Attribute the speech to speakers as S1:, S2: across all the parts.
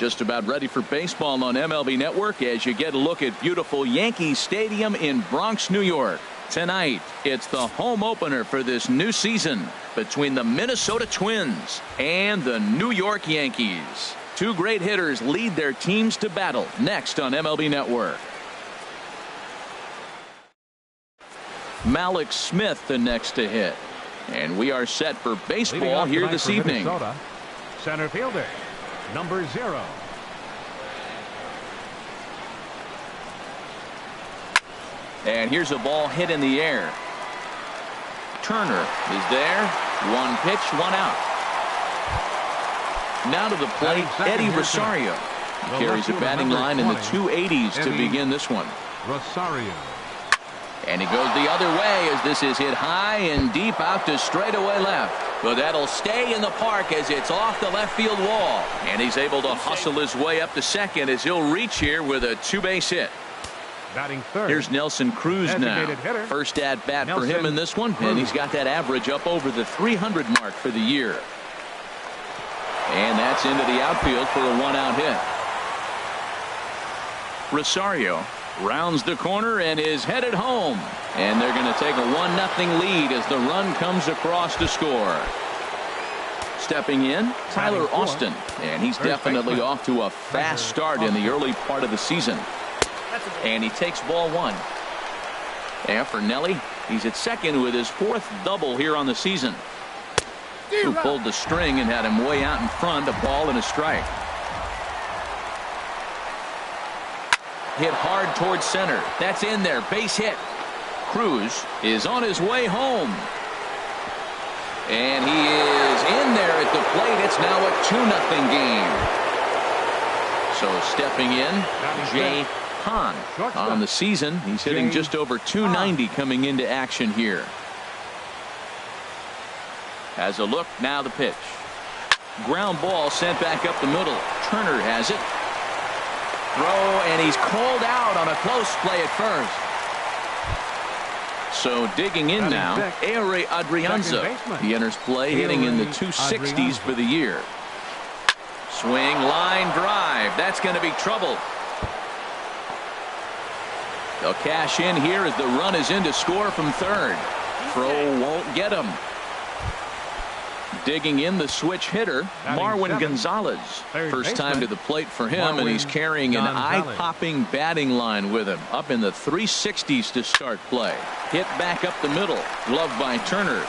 S1: Just about ready for baseball on MLB Network as you get a look at beautiful Yankee Stadium in Bronx, New York. Tonight, it's the home opener for this new season between the Minnesota Twins and the New York Yankees. Two great hitters lead their teams to battle next on MLB Network. Malik Smith the next to hit. And we are set for baseball here this evening.
S2: Minnesota, center fielder, number 0.
S1: And here's a ball hit in the air. Turner is there. One pitch, one out. Now to the plate, Eddie Rosario. He carries a batting line in the 280s to begin this one.
S2: Rosario.
S1: And he goes the other way as this is hit high and deep out to straightaway left. But that'll stay in the park as it's off the left field wall. And he's able to hustle his way up to second as he'll reach here with a 2-base hit.
S2: Batting third.
S1: Here's Nelson Cruz now.
S2: Hitter.
S1: First at bat for him in this one. And he's got that average up over the 300 mark for the year. And that's into the outfield for a 1-out hit. Rosario rounds the corner and is headed home. And they're going to take a 1-0 lead as the run comes across to score. Stepping in, Tyler Austin. And he's definitely off to a fast start in the early part of the season. And he takes ball 1. And for Nelly, he's at second with his 4th double here on the season. Who pulled the string and had him way out in front, a ball and a strike. Hit hard towards center. That's in there. Base hit. Cruz is on his way home. And he is in there at the plate. It's now a 2-0 game. So stepping in, Jay Hahn on the season. He's hitting just over 290 coming into action here. As a look, now the pitch. Ground ball sent back up the middle. Turner has it. Throw, and he's called out on a close play at first. So digging in now, Ehire Adrianza. He enters play hitting in the 260s for the year. Swing, line drive. That's going to be trouble. They'll cash in here as the run is in to score from third. Throw won't get him. Digging in the switch hitter, Marwin Gonzalez. First time to the plate for him, and he's carrying an eye-popping batting line with him. Up in the 360s to start play. Hit back up the middle. Gloved by Turner.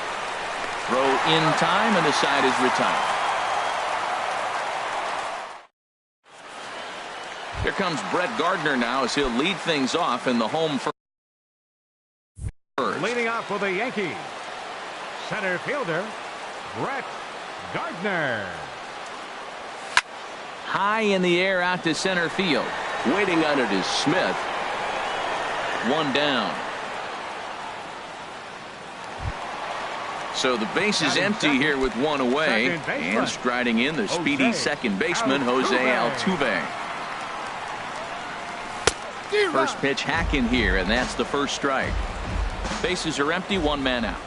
S1: Throw in time, and the side is retired. Here comes Brett Gardner now as he'll lead things off in the home first.
S2: Leading off for the Yankees, center fielder, Brett Gardner.
S1: High in the air out to center field. Waiting on it is Smith. One down. So the base is empty here with one away. And striding in the speedy second baseman, Jose Altuve. First pitch hack in here, and that's the first strike. Bases are empty, one man out.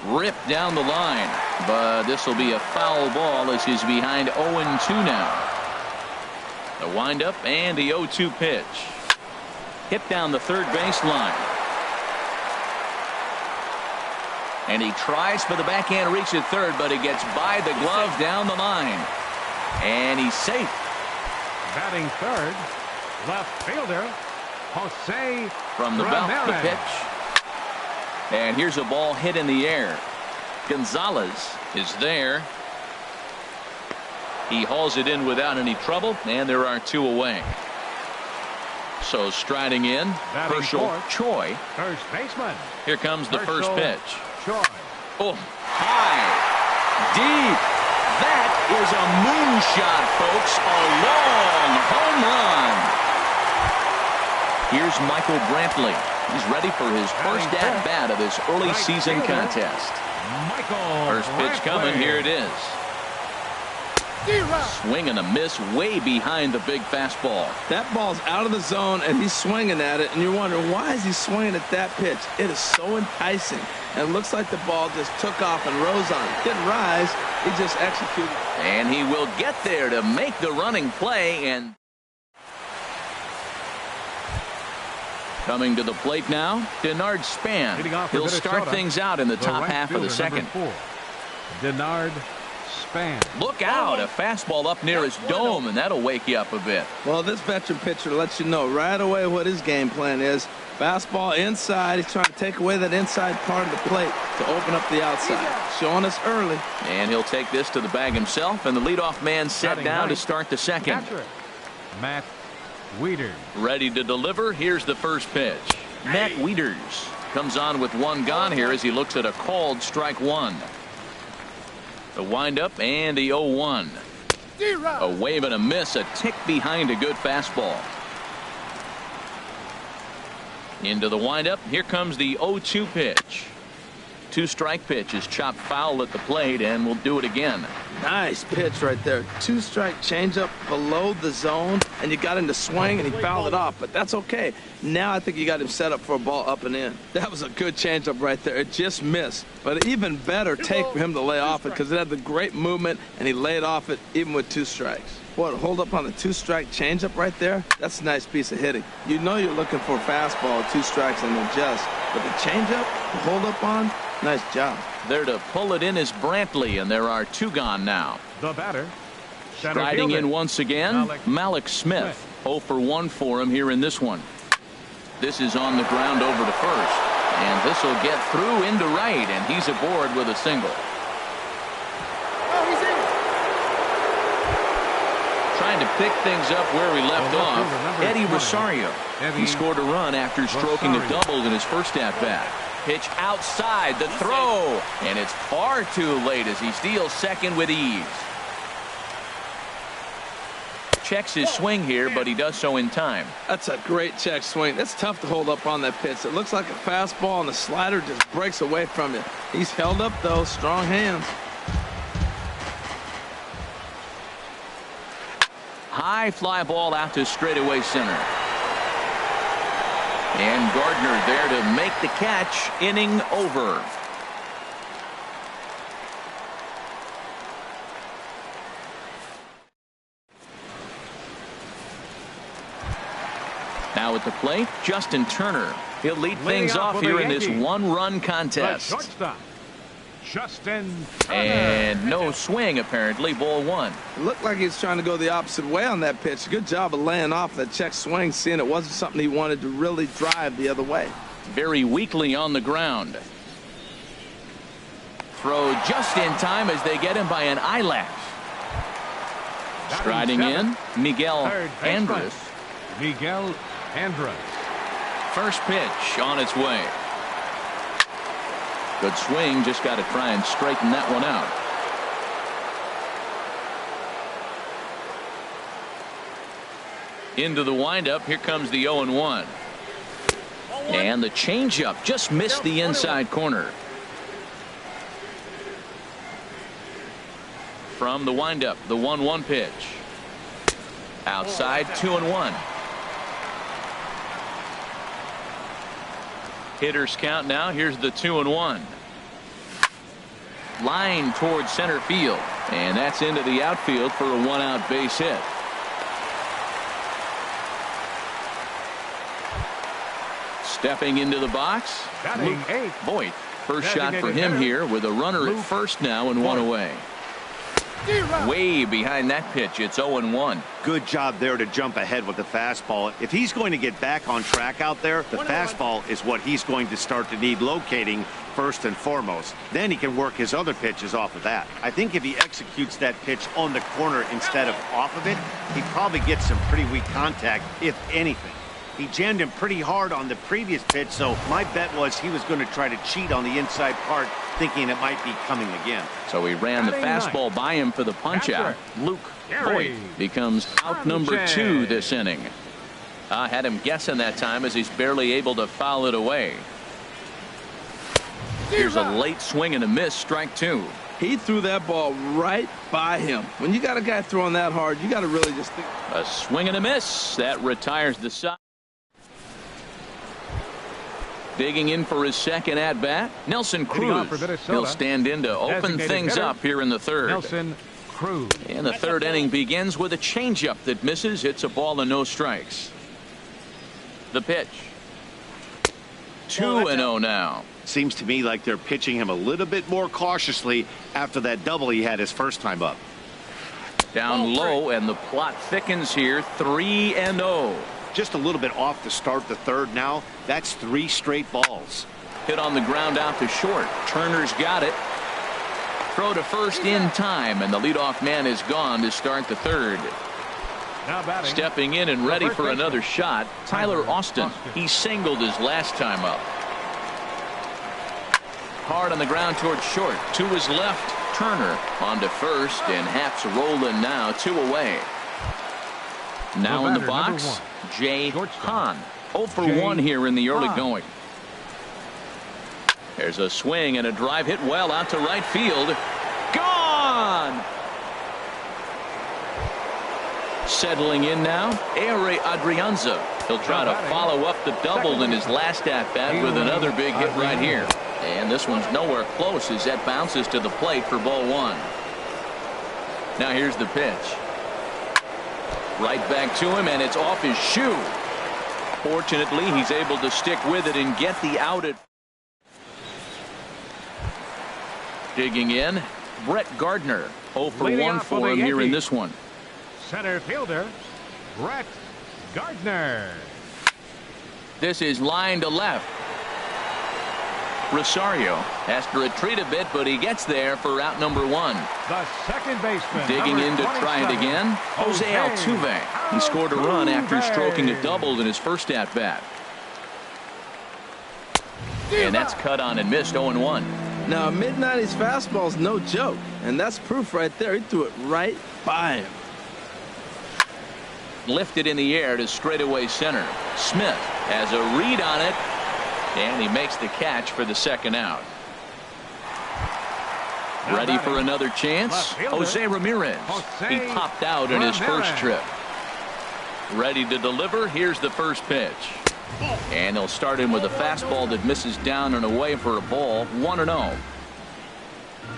S1: Ripped down the line, but this will be a foul ball as he's behind 0-2 now. The windup and the 0-2 pitch. Hit down the third baseline. And he tries for the backhand reach at third, but he gets by the glove down the line. And he's safe.
S2: Batting third, left fielder, Jose
S1: from the belt, the pitch. And here's a ball hit in the air. Gonzalez is there. He hauls it in without any trouble, and there are two away. So striding in, Herschel Choi.
S2: First baseman.
S1: Here comes the first pitch.
S2: Choi.
S1: Oh, high, deep. That is a moonshot, folks. A long home run. Here's Michael Brantley. He's ready for his first at-bat of this early season contest. First pitch coming. Here it is. Swing and a miss way behind the big fastball.
S3: That ball's out of the zone, and he's swinging at it, and you're wondering, why is he swinging at that pitch? It is so enticing, and it looks like the ball just took off and rose on it. Didn't rise, he just executed.
S1: And he will get there to make the running play. And coming to the plate now, Denard Span. He'll start things out in the top half of the second.
S2: Denard Span.
S1: Look out, a fastball up near his dome, and that'll wake you up a bit.
S3: Well, this veteran pitcher lets you know right away what his game plan is. Fastball inside. He's trying to take away that inside part of the plate to open up the outside. Showing us early.
S1: And he'll take this to the bag himself, and the leadoff man set down to start the second.
S2: Matt Wieters.
S1: Ready to deliver. Here's the first pitch. Matt Wieters comes on with one gone here as he looks at a called strike one. The windup and the 0-1. A wave and a miss, a tick behind a good fastball. Into the windup. Here comes the 0-2 pitch. Two-strike pitch is chopped foul at the plate, and we'll do it again.
S3: Nice pitch right there. Two-strike changeup below the zone, and you got him to swing, and he fouled it off, but that's okay. Now I think you got him set up for a ball up and in. That was a good changeup right there. It just missed, but an even better take for him to lay off it because it had the great movement, and he laid off it even with two strikes. What, hold up on the two-strike changeup right there? That's a nice piece of hitting. You know you're looking for a fastball, two strikes, and adjust. But the changeup, the hold up on, nice job.
S1: There to pull it in is Brantley, and there are two gone now.
S2: The batter.
S1: Striding in once again, Malik Smith. 0 for 1 for him here in this one. This is on the ground over to first. And this will get through into right, and he's aboard with a single. Trying to pick things up where he left off, Eddie Rosario. He scored a run after stroking a double in his first at-bat. Pitch outside, the throw, and it's far too late as he steals second with ease. Checks his swing here, but he does so in time.
S3: That's a great check swing. That's tough to hold up on that pitch. It looks like a fastball, and the slider just breaks away from you. He's held up, though. Strong hands.
S1: High fly ball out to straightaway center. And Gardner there to make the catch. Inning over. Now at the plate, Justin Turner. He'll lead things off here in this one-run contest.
S2: Shortstop, Justin Turner.
S1: And no swing, apparently. Ball one.
S3: It looked like he was trying to go the opposite way on that pitch. Good job of laying off that check swing, seeing it wasn't something he wanted to really drive the other way.
S1: Very weakly on the ground. Throw just in time as they get him by an eyelash. Striding in, Miguel Andres.
S2: Miguel Andres.
S1: First pitch on its way. Good swing, just got to try and straighten that one out. Into the windup, here comes the 0-1. And the changeup just missed the inside corner. From the windup, the 1-1 pitch. Outside, 2-1. Hitters count now. Here's the 2-1. Line towards center field, and that's into the outfield for a one-out base hit. Stepping into the box, Luke Voigt. First shot for him here with a runner at first now and one away. Way behind that pitch. It's 0-1.
S4: Good job there to jump ahead with the fastball. If he's going to get back on track out there, the fastball is what he's going to start to need locating first and foremost. Then he can work his other pitches off of that. I think if he executes that pitch on the corner instead of off of it, he probably gets some pretty weak contact, if anything. He jammed him pretty hard on the previous pitch, so my bet was he was going to try to cheat on the inside part, thinking it might be coming again.
S1: So he ran the fastball by him for the punch-out. Luke Voigt becomes out number 2 this inning. I had him guessing that time as he's barely able to foul it away. Here's a late swing and a miss, strike 2.
S3: He threw that ball right by him. When you got a guy throwing that hard, you got to really just think.
S1: A swing and a miss. That retires the side. Digging in for his second at-bat, Nelson Cruz. He'll stand in to open things up here in the third.
S2: Nelson Cruz.
S1: And the third inning begins with a changeup that misses. It's a ball and no strikes. The pitch. 2-0 now.
S4: Seems to me like they're pitching him a little bit more cautiously after that double he had his first time up.
S1: Down low, and the plot thickens here. 3-0.
S4: Just a little bit off to start the third now. That's 3 straight balls.
S1: Hit on the ground out to short. Turner's got it. Throw to first in time, and the leadoff man is gone to start the third.
S2: Now batting.
S1: Stepping in and ready for another shot, Tyler Austin. He singled his last time up. Hard on the ground towards short. To his left, Turner on to first, and Haps rolling now. 2 away. Now in the box, Jay Hahn. 0 for 1 here in the early going. There's a swing and a drive hit well out to right field. Gone! Settling in now, Ehire Adrianza. He'll try to follow up the double in his last at-bat with another big hit right here. And this one's nowhere close as that bounces to the plate for ball 1. Now here's the pitch. Right back to him, and it's off his shoe. Fortunately, he's able to stick with it and get the out at. Digging in, Brett Gardner. 0 for 1 for him here in this one.
S2: Center fielder, Brett Gardner.
S1: This is line to left. Rosario has to retreat a bit, but he gets there for out number 1.
S2: The second baseman.
S1: Digging in to try it again, Jose Altuve. He scored a run after stroking a double in his first at-bat. And that's cut on and missed. 0-1.
S3: Now, a mid-90s fastball's no joke, and that's proof right there. He threw it right by him.
S1: Lifted in the air to straightaway center. Smith has a read on it, and he makes the catch for the second out. Ready for another chance? Jose Ramirez. He popped out in his first trip. Ready to deliver. Here's the first pitch. And they'll start him with a fastball that misses down and away for a ball. 1-0.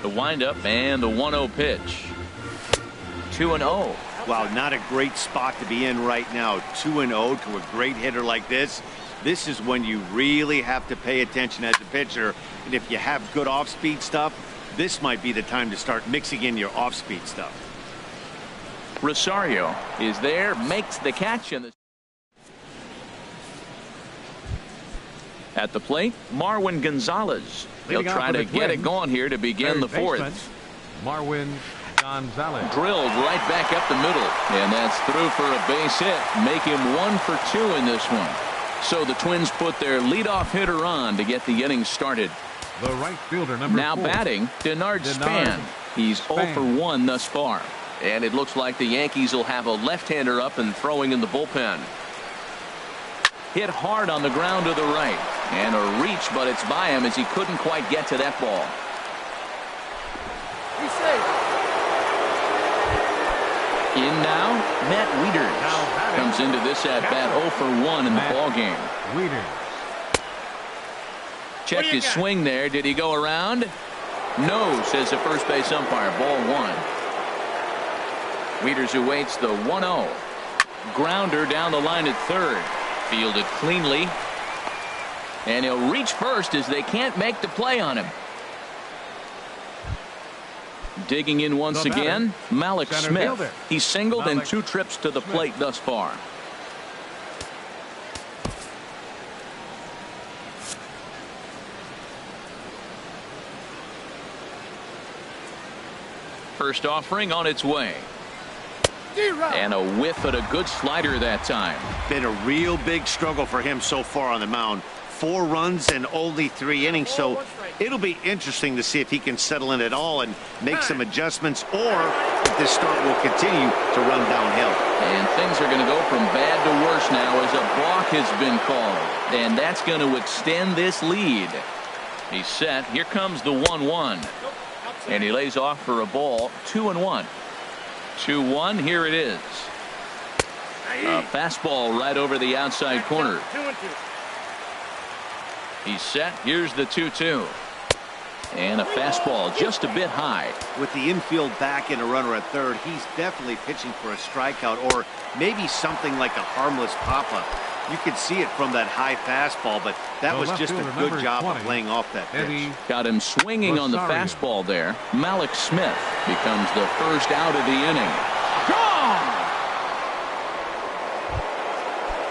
S1: The windup and the 1-0 pitch. 2-0.
S4: Wow, not a great spot to be in right now. 2-0 to a great hitter like this. This is when you really have to pay attention as a pitcher. And if you have good off-speed stuff, this might be the time to start mixing in your off-speed stuff.
S1: Rosario is there, makes the catch. At the plate, Marwin Gonzalez. He'll try to get it going here to begin the fourth.
S2: Marwin Gonzalez.
S1: Drilled right back up the middle. And that's through for a base hit. Make him 1 for 2 in this one. So the Twins put their leadoff hitter on to get the inning started.
S2: The right fielder, number 4.
S1: Batting, Denard Span. He's 0 for 1 thus far. And it looks like the Yankees will have a left-hander up and throwing in the bullpen. Hit hard on the ground to the right. And a reach, but it's by him as he couldn't quite get to that ball.
S3: He's safe.
S1: In now, Matt Wieters comes into this at-bat 0 for 1 in the ballgame.
S2: Wieters.
S1: Check his swing there. Did he go around? No, says the first base umpire. Ball 1. Wieters awaits the 1-0. Grounder down the line at third. Fielded cleanly. And he'll reach first as they can't make the play on him. Digging in once again, Malik Smith. He's singled in 2 trips to the plate thus far. First offering on its way. And a whiff at a good slider that time.
S4: Been a real big struggle for him so far on the mound. 4 runs and only 3 innings, so it'll be interesting to see if he can settle in at all and make some adjustments, or if this start will continue to run downhill.
S1: And things are going to go from bad to worse now as a balk has been called. And that's going to extend this lead. He's set. Here comes the 1-1. And he lays off for a ball. 2-1. 2-1. Here it is. A fastball right over the outside corner. He's set. Here's the 2-2. And a fastball just a bit high.
S4: With the infield back and a runner at third, he's definitely pitching for a strikeout or maybe something like a harmless pop-up. You could see it from that high fastball, but that was just a good job of laying off that pitch.
S1: Got him swinging on the fastball there. Malik Smith becomes the first out of the inning. Gone!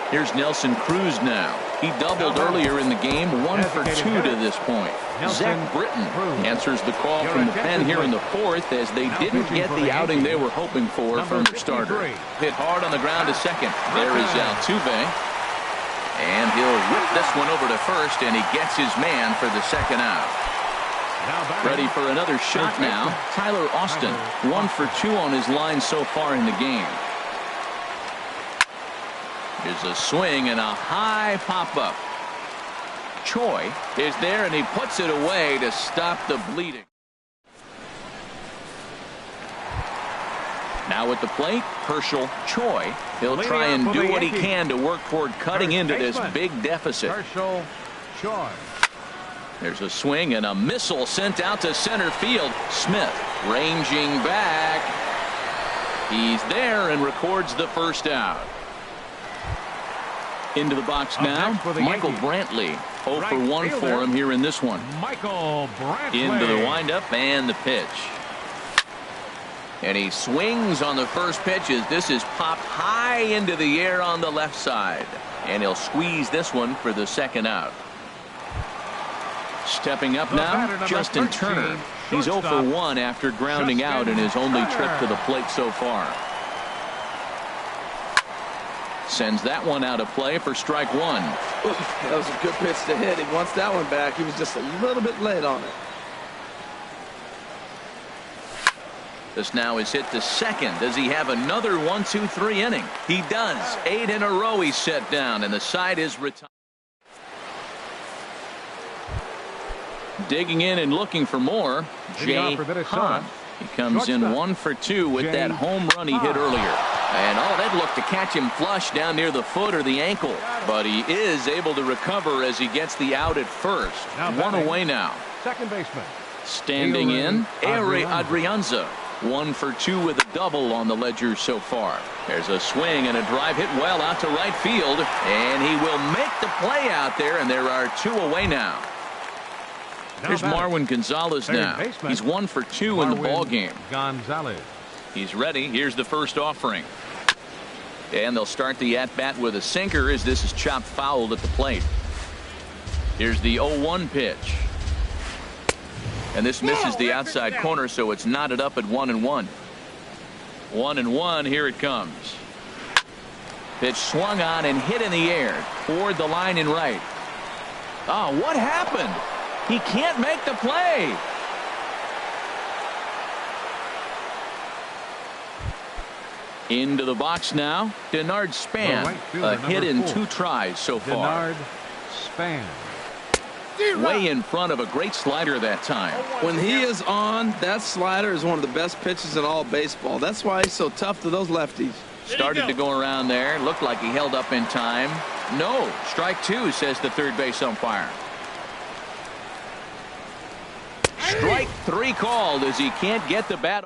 S1: Here's Nelson Cruz now. He doubled earlier in the game, 1 for 2 to this point. Zach Britton answers the call from the pen here in the fourth as they didn't get the outing they were hoping for from their starter. Hit hard on the ground to second. There is Altuve. And he'll whip this one over to first, and he gets his man for the second out. Ready for another shot now. Tyler Austin, 1 for 2 on his line so far in the game. Here's a swing and a high pop-up. Choi is there, and he puts it away to stop the bleeding. Now at the plate, Herschel Choi. He'll try and do what he can to work toward cutting into this big deficit.
S2: Herschel Choi.
S1: There's a swing and a missile sent out to center field. Smith ranging back. He's there and records the first out. Into the box now, Michael Brantley. 0 for 1 for him here in this one.
S2: Michael Brantley.
S1: Into the windup and the pitch. And he swings on the first pitch as this is popped high into the air on the left side. And he'll squeeze this one for the second out. Stepping up now, Justin Turner. He's 0 for 1 after grounding out in his only trip to the plate so far. Sends that one out of play for strike one.
S3: Oof, that was a good pitch to hit. He wants that one back. He was just a little bit late on it.
S1: This now is hit to second. Does he have another 1-2-3 inning? He does. 8 in a row he's set down, and the side is retired. Digging in and looking for more, Jay Hahn. He comes in 1 for 2 with that home run he hit earlier. And that looked to catch him flush down near the foot or the ankle. But he is able to recover as he gets the out at first. 1 away now.
S2: Second baseman.
S1: Standing in, Ehire Adrianza. 1 for 2 with a double on the ledger so far. There's a swing and a drive hit well out to right field. And he will make the play out there, and there are 2 away now. Here's Marwin Gonzalez now. He's 1 for 2 in the ball game.
S2: Gonzalez.
S1: He's ready. Here's the first offering. And they'll start the at-bat with a sinker as this is chopped fouled at the plate. Here's the 0-1 pitch. And this misses the outside corner, so it's knotted up at 1-1. 1-1. Here it comes. Pitch swung on and hit in the air toward the line and right. Oh, what happened? He can't make the play. Into the box now, Denard Span. A hit in 2 tries so far.
S2: Denard Span.
S1: Way in front of a great slider that time.
S3: When he is on, that slider is one of the best pitches in all baseball. That's why he's so tough to those lefties.
S1: Started to go around there. Looked like he held up in time. No, strike 2, says the third base umpire. Strike 3 called as he can't get the bat.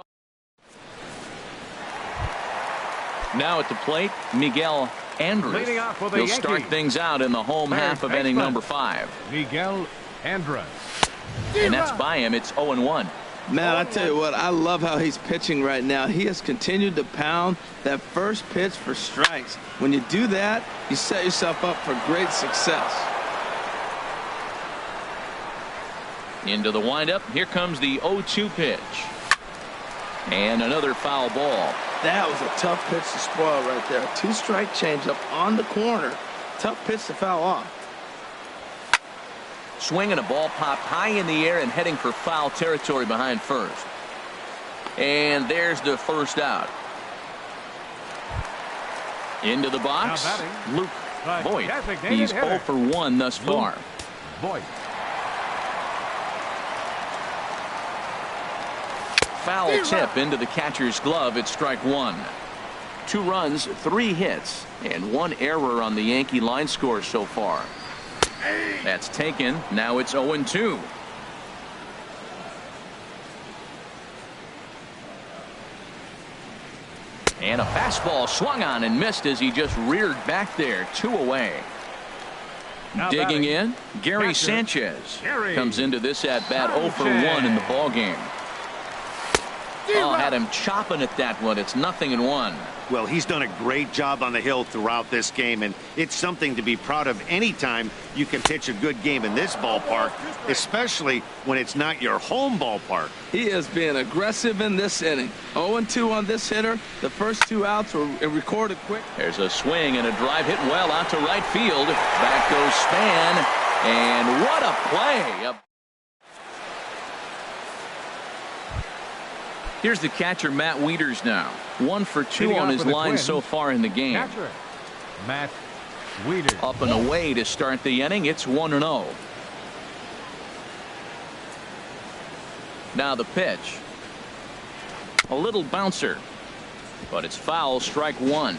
S1: Now at the plate, Miguel Andres. He'll start things out in the home half of inning number 5.
S2: Miguel Andres.
S1: And that's by him. It's 0-1.
S3: Man, I tell you what, I love how he's pitching right now. He has continued to pound that first pitch for strikes. When you do that, you set yourself up for great success.
S1: Into the windup. Here comes the 0-2 pitch. And another foul ball.
S3: That was a tough pitch to spoil right there. 2-strike changeup on the corner. Tough pitch to foul off.
S1: Swinging a ball popped high in the air and heading for foul territory behind first. And there's the first out. Into the box, Luke Voit. He's 0 for 1 thus far.
S2: Voit.
S1: foul tip into the catcher's glove. It's strike one. 2 runs, 3 hits, and 1 error on the Yankee line score so far. That's taken. Now it's 0-2. And a fastball swung on and missed as he just reared back there. 2 away.
S2: Now
S1: Digging
S2: batting,
S1: in, Gary
S2: catcher,
S1: Sanchez
S2: Gary
S1: comes into this at bat 0 for 1 in the ball game. Oh, had him chopping at that one. It's 0-1.
S4: Well, he's done a great job on the hill throughout this game, and it's something to be proud of anytime you can pitch a good game in this ballpark, especially when it's not your home ballpark.
S3: He is being aggressive in this inning. 0-2 on this hitter. The first 2 outs were recorded quick.
S1: There's a swing and a drive hit well out to right field. Back goes Span, and what a play. Here's the catcher, Matt Wieters now. 1 for 2 on his line so far in the game.
S2: Catcher, Matt Wieters.
S1: Up and away to start the inning. It's 1-0. Now the pitch. A little bouncer, but it's foul. Strike 1.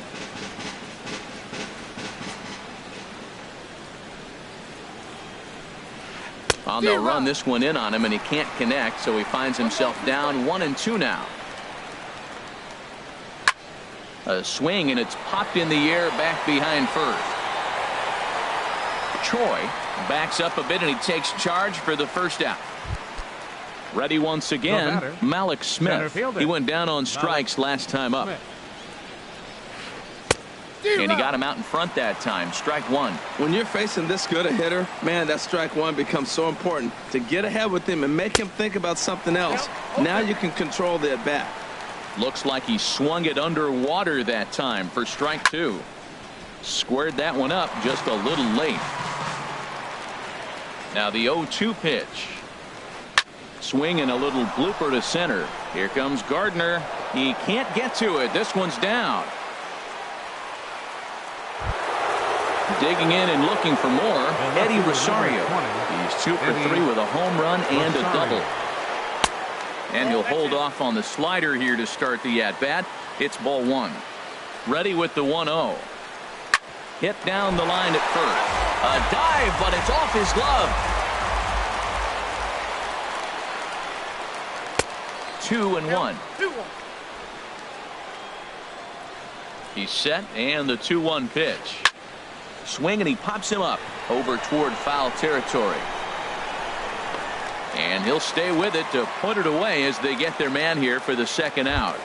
S1: Well, they'll run this one in on him, and he can't connect, so he finds himself down 1-2 now. A swing, and it's popped in the air back behind first. Choi backs up a bit, and he takes charge for the first out. Ready once again, Malik Smith. He went down on strikes last time up. And he got him out in front that time. Strike 1.
S3: When you're facing this good a hitter, man, that strike 1 becomes so important to get ahead with him and make him think about something else. Now you can control the at bat.
S1: Looks like he swung it underwater that time for strike 2. Squared that one up just a little late. Now the 0-2 pitch. Swing and a little blooper to center. Here comes Gardner. He can't get to it. This one's down. Digging in and looking for more, Eddie Rosario. He's 2 for 3 with a home run and a double. And he'll hold off on the slider here to start the at-bat. It's ball 1. Ready with the 1-0. Hit down the line at first. A dive, but it's off his glove. 2-1. He's set, and the 2-1 pitch. Swing, and he pops him up over toward foul territory. And he'll stay with it to put it away as they get their man here for the second out.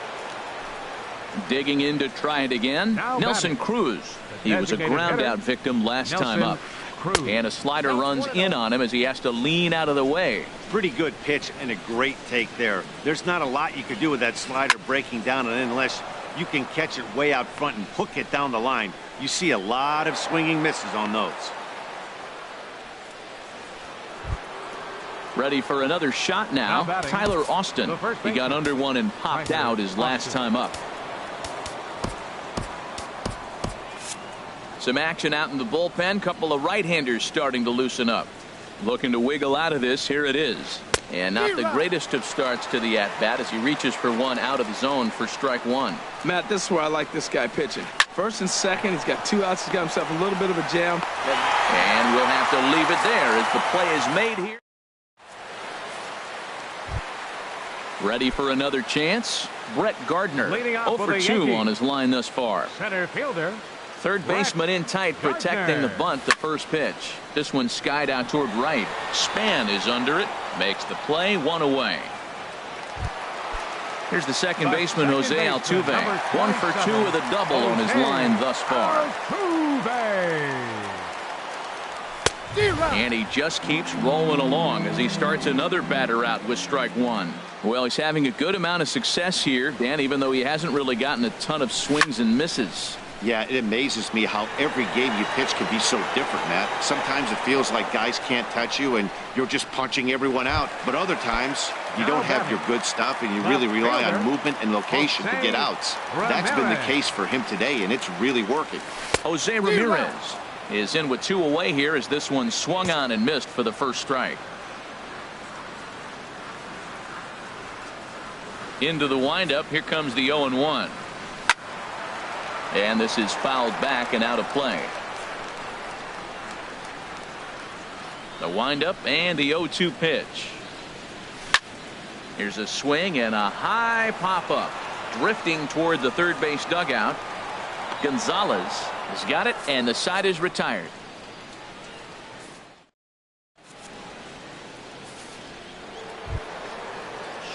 S1: Digging in to try it again, Nelson Cruz. He was a ground out victim last time up. And a slider runs in on him as he has to lean out of the way.
S4: Pretty good pitch and a great take there. There's not a lot you could do with that slider breaking down, and unless you can catch it way out front and hook it down the line, you see a lot of swinging misses on those.
S1: Ready for another shot now. Tyler Austin. He got under one and popped out his last time up. Some action out in the bullpen. Couple of right-handers starting to loosen up. Looking to wiggle out of this. Here it is. And not the greatest of starts to the at-bat as he reaches for one out of the zone for strike 1.
S3: Matt, this is where I like this guy pitching. First and second, he's got 2 outs. He's got himself a little bit of a jam.
S1: And we'll have to leave it there as the play is made here. Ready for another chance. Brett Gardner, 0 for 2 on his line thus far.
S2: Center fielder.
S1: Third baseman in tight, protecting the bunt. The first pitch. This one skied out toward right. Span is under it. Makes the play. 1 away. Here's the second baseman, Jose Altuve. 1 for 2 with a double on his line thus far. And he just keeps rolling along as he starts another batter out with strike 1. Well, he's having a good amount of success here, Dan, even though he hasn't really gotten a ton of swings and misses.
S4: Yeah, it amazes me how every game you pitch can be so different, Matt. Sometimes it feels like guys can't touch you and you're just punching everyone out. But other times you don't have your good stuff and you really rely on movement and location to get outs. That's been the case for him today, and it's really working.
S1: Jose Ramirez is in with 2 away here as this one swung on and missed for the first strike. Into the windup. Here comes the 0-1. And this is fouled back and out of play. The windup and the 0-2 pitch. Here's a swing and a high pop-up. Drifting toward the third base dugout. Gonzalez has got it, and the side is retired.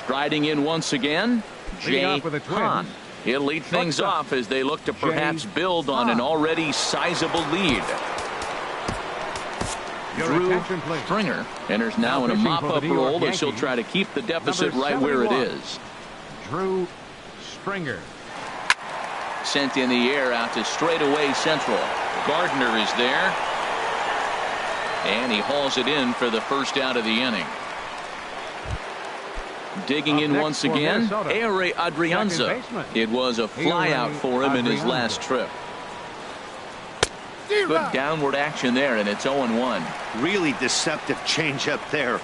S1: Striding in once again, Jay Hahn. He'll lead things off as they look to perhaps build on an already sizable lead. Drew Stringer enters now in a mop-up role as he'll try to keep the deficit right where it is.
S2: Drew Stringer.
S1: Sent in the air out to straightaway central. Gardner is there. And he hauls it in for the first out of the inning. Digging in once again, Ehire Adrianza. It was a flyout for him in his last trip. Good downward action there, and it's 0-1.
S4: Really deceptive changeup there.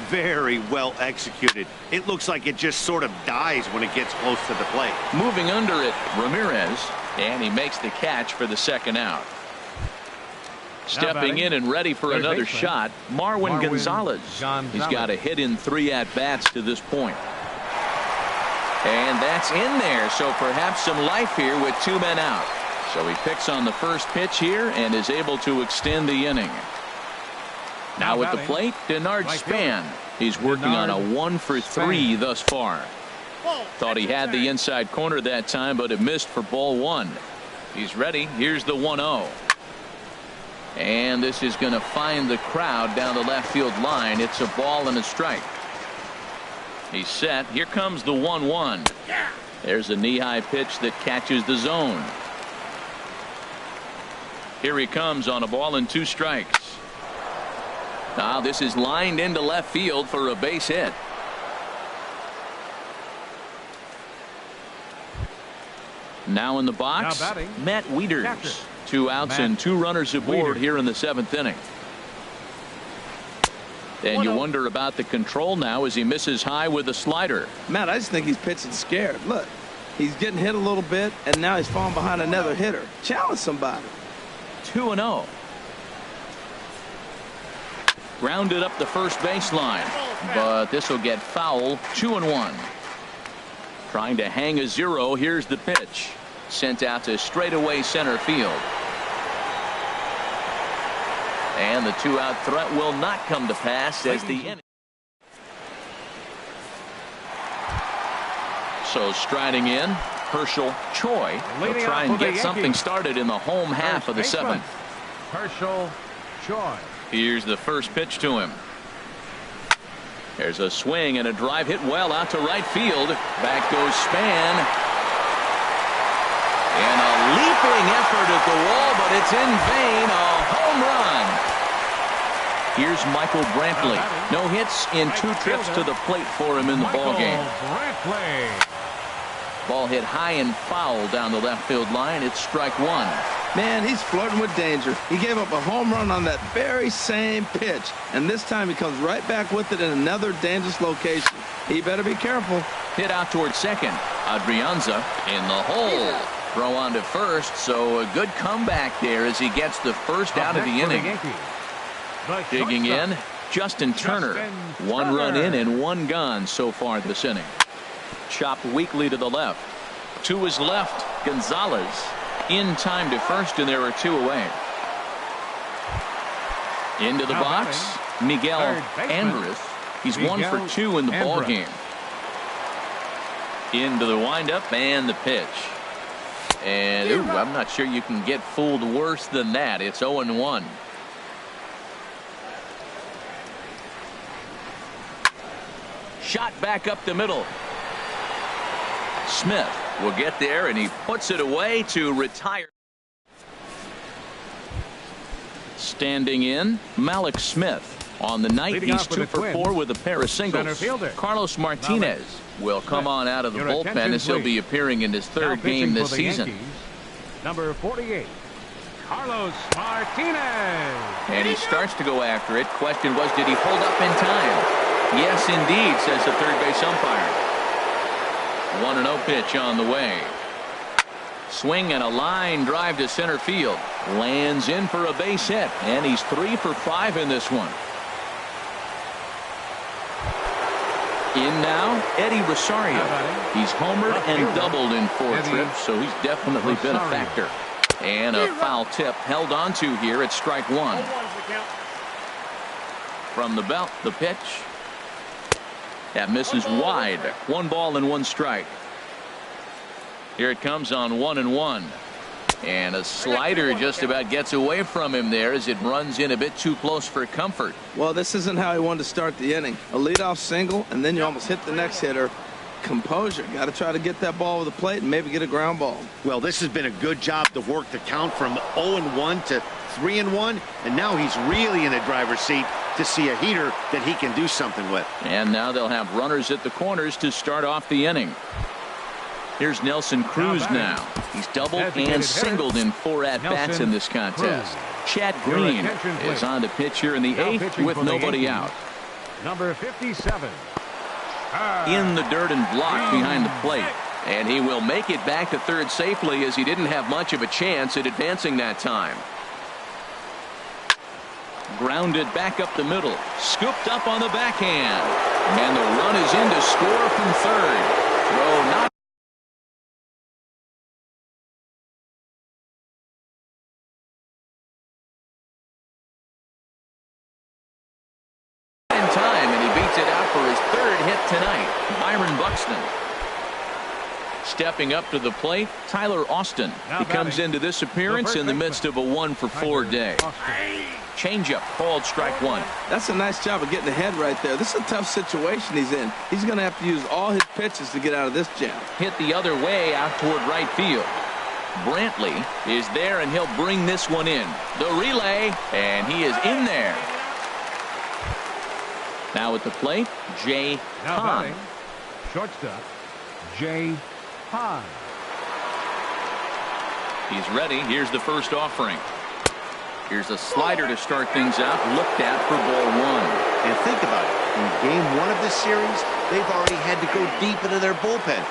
S4: Very well executed. It looks like it just sort of dies when it gets close to the plate.
S1: Moving under it, Ramirez, and he makes the catch for the second out. Stepping in and ready for another shot, Marwin Gonzalez. He's got a hit in 3 at-bats to this point. And that's in there, so perhaps some life here with 2 men out. So he picks on the first pitch here and is able to extend the inning. Now at the plate, Denard Span. He's working on a 1-for-3 thus far. Thought he had the inside corner that time, but it missed for ball 1. He's ready. Here's the 1-0. And this is going to find the crowd down the left field line. It's a ball and a strike. He's set. Here comes the 1-1. There's a knee-high pitch that catches the zone. Here he comes on a ball and 2 strikes. Now this is lined into left field for a base hit. Now in the box, Matt Wieters. Catcher. 2 outs and 2 runners aboard here in the 7th inning. And you wonder about the control now as he misses high with a slider.
S3: Matt, I just think he's pitching scared. Look, he's getting hit a little bit, and now he's falling behind another hitter. Challenge somebody.
S1: 2-0. Grounded up the first baseline, but this will get foul. 2-1. Trying to hang a 0. Here's the pitch. Sent out to straightaway center field. And the 2-out threat will not come to pass as the inning. So striding in, Herschel Choi will try and get something started in the home half of the 7th.
S2: Herschel Choi.
S1: Here's the first pitch to him. There's a swing and a drive hit well out to right field. Back goes Span. And a leaping effort at the wall, but it's in vain. A home run. Here's Michael Brantley. No hits in 2 trips to the plate for him in the ballgame. Ball hit high and foul down the left field line. It's strike 1.
S3: Man, he's flirting with danger. He gave up a home run on that very same pitch, and this time he comes right back with it in another dangerous location. He better be careful.
S1: Hit out towards second. Adrianza in the hole. Throw on to first, so a good comeback there as he gets the first out of the inning. Digging in, Justin Turner. 1 run in and 1 gone so far this inning. Chopped weakly to the left. To his left, Gonzalez. In time to first, and there are 2 away. Into the box, Miguel Andres. He's 1 for 2 in the ball game. Into the windup and the pitch. And ooh, I'm not sure you can get fooled worse than that. It's 0-1. Shot back up the middle. Smith will get there, and he puts it away to retire. Standing in, Malik Smith. On the night, he's 2 for 4 with a pair of singles. Carlos Martinez will come on out of the bullpen as he'll be appearing in his 3rd game this season.
S2: Number 48, Carlos Martinez.
S1: And he starts to go after it. Question was, did he hold up in time? Yes, indeed, says the third base umpire. 1-0 pitch on the way. Swing and a line drive to center field. Lands in for a base hit, and he's 3 for 5 in this one. In now, Eddie Rosario. He's homered and doubled in 4 trips, so he's definitely been a factor. And a foul tip held on to here at strike 1. From the belt, the pitch. That misses wide. 1 ball and 1 strike. Here it comes on 1-1. And a slider just about gets away from him there as it runs in a bit too close for comfort.
S3: Well, this isn't how he wanted to start the inning. A leadoff single, and then you almost hit the next hitter. Composure. Got to try to get that ball over the plate and maybe get a ground ball.
S4: Well, this has been a good job to work the count from 0-1 to 3-1, and now he's really in the driver's seat to see a heater that he can do something with.
S1: And now they'll have runners at the corners to start off the inning. Here's Nelson Cruz now. He's doubled and singled in 4 at-bats in this contest. Chad Green is on to pitch here in the 8th with nobody out.
S2: Number 57.
S1: In the dirt and blocked behind the plate. And he will make it back to third safely as he didn't have much of a chance at advancing that time. Grounded back up the middle. Scooped up on the backhand. And the run is in to score from third. Throw not tonight. Byron Buxton. Stepping up to the plate, Tyler Austin. He comes into this appearance in the midst of a 1-for-4 day. Changeup called strike 1.
S3: That's a nice job of getting ahead right there. This is a tough situation he's in. He's going to have to use all his pitches to get out of this jam.
S1: Hit the other way out toward right field. Brantley is there, and he'll bring this one in. The relay, and he is in there. Now at the plate, Jay Hahn.
S2: Shortstop, Jay Hahn.
S1: He's ready. Here's the first offering. Here's a slider to start things out. Looked at for ball 1.
S4: And think about it. In game 1 of this series, they've already had to go deep into their bullpen.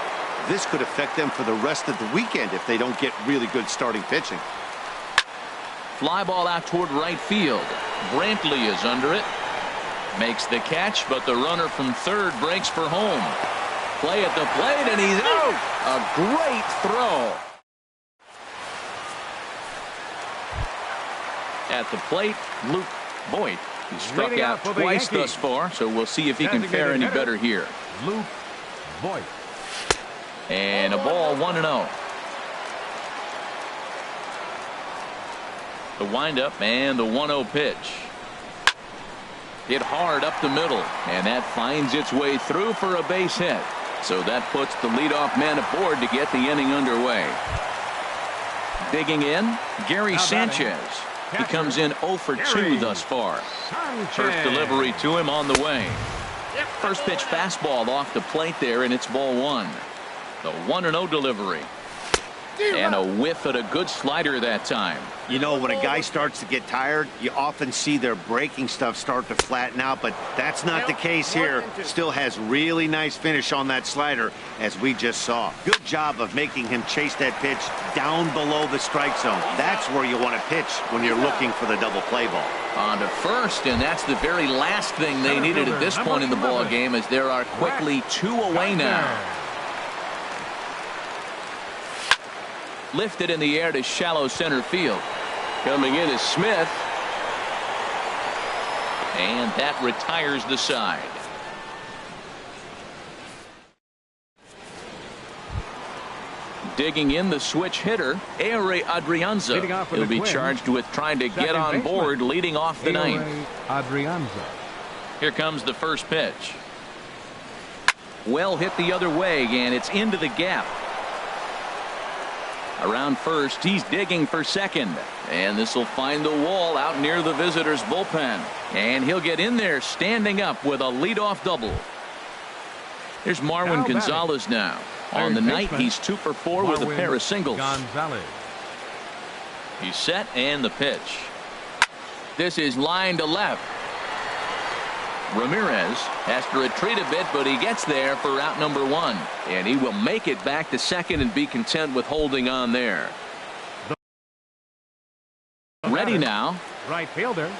S4: This could affect them for the rest of the weekend if they don't get really good starting pitching.
S1: Fly ball out toward right field. Brantley is under it. Makes the catch, but the runner from third breaks for home. Play at the plate, and he's out. A great throw. At the plate, Luke Voigt. He's struck out twice thus far, so we'll see if he can fare any better here.
S2: Luke Voigt.
S1: And a ball, 1-0. The windup and the 1-0 pitch. Hit hard up the middle, and that finds its way through for a base hit. So that puts the leadoff man aboard to get the inning underway. Digging in, Gary Sanchez. He comes in 0 for 2 thus far. First delivery to him on the way. First pitch fastball off the plate there, and it's ball 1. The 1-0 delivery. And a whiff at a good slider that time.
S4: You know, when a guy starts to get tired, you often see their breaking stuff start to flatten out, but that's not the case here. Still has really nice finish on that slider, as we just saw. Good job of making him chase that pitch down below the strike zone. That's where you want to pitch when you're looking for the double play ball.
S1: On to first, and that's the very last thing they needed at this point in the ball game, as there are quickly 2 away now. Lifted in the air to shallow center field. Coming in is Smith. And that retires the side. Digging in the switch hitter, Ehire Adrianza. He'll be charged with trying to get on board leading off the 9th.
S2: Adrianza.
S1: Here comes the first pitch. Well hit the other way, and it's into the gap. Around first, he's digging for second. And this will find the wall out near the visitors' bullpen. And he'll get in there standing up with a leadoff double. Here's Marwin Gonzalez now. On the night, he's 2 for 4 with a pair of singles. He's set, and the pitch. This is line to left. Ramirez has to retreat a bit, but he gets there for out number 1. And he will make it back to second and be content with holding on there. Ready now.
S2: Right fielder,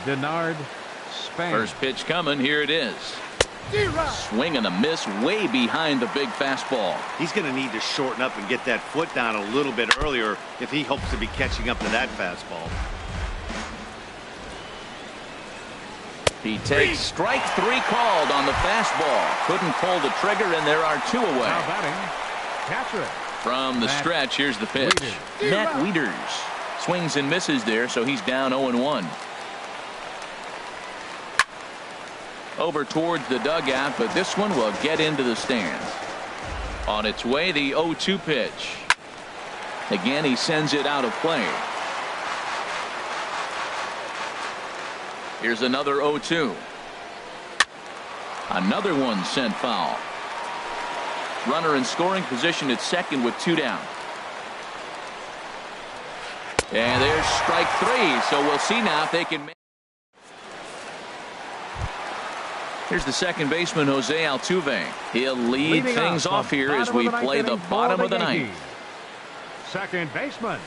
S2: Denard Span.
S1: First pitch coming. Here it is. Swing and a miss way behind the big fastball.
S4: He's going to need to shorten up and get that foot down a little bit earlier if he hopes to be catching up to that fastball.
S1: He takes strike 3 called on the fastball. Couldn't pull the trigger, and there are 2 away.
S2: Now batting, catcher.
S1: From the stretch, here's the pitch. Matt Wieters swings and misses there, so he's down 0-1. Over towards the dugout, but this one will get into the stands. On its way, the 0-2 pitch. Again, he sends it out of play. Here's another 0-2. Another one sent foul. Runner in scoring position at second with 2 down. And there's strike 3, so we'll see now if they can make. Here's the second baseman, Jose Altuve. He'll lead things off here as we play the bottom of the ninth.
S2: Second baseman,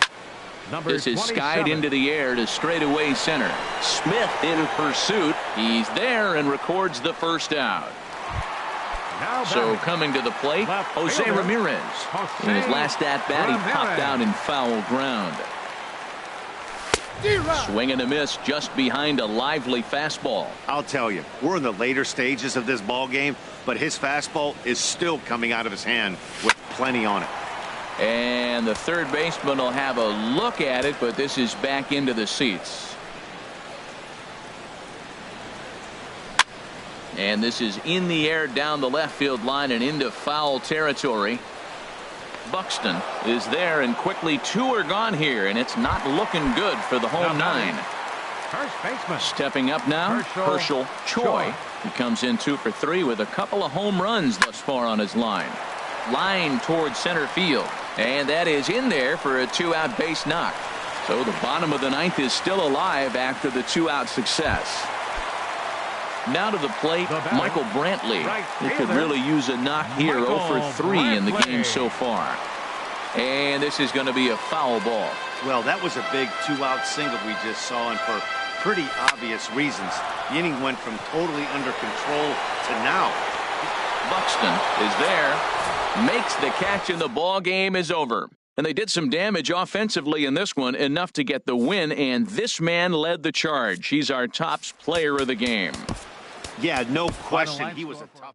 S2: number
S1: This is
S2: 27.
S1: skied into the air to straightaway center. Smith in pursuit. He's there and records the first out.
S2: Now
S1: So
S2: batting,
S1: coming to the plate,
S2: left
S1: Jose
S2: fielder,
S1: Ramirez. In his last at-bat, he popped
S2: Ramirez.
S1: out in foul ground. Swing and a miss just behind a lively fastball.
S4: I'll tell you, we're in the later stages of this ball game, but his fastball is still coming out of his hand with plenty on it.
S1: And the third baseman will have a look at it, but this is back into the seats. And this is in the air down the left field line and into foul territory. Buxton is there, and quickly 2 are gone here, and it's not looking good for the home 9.
S2: First baseman,
S1: Stepping up now, Herschel Choi. He comes in 2 for 3 with a couple of home runs thus far on his line. Line towards center field, and that is in there for a 2-out base knock. So the bottom of the ninth is still alive after the 2-out success. Now to the plate, Michael Brantley. He could really use a knock here. 0 for 3 in the game so far. And this is going to be a foul ball.
S4: Well, that was a big 2-out single we just saw, and for pretty obvious reasons. The inning went from totally under control to now.
S1: Buxton is there, makes the catch, and the ball game is over. And they did some damage offensively in this one, enough to get the win, and this man led the charge. He's our top player of the game.
S4: Yeah, no question. He was a top.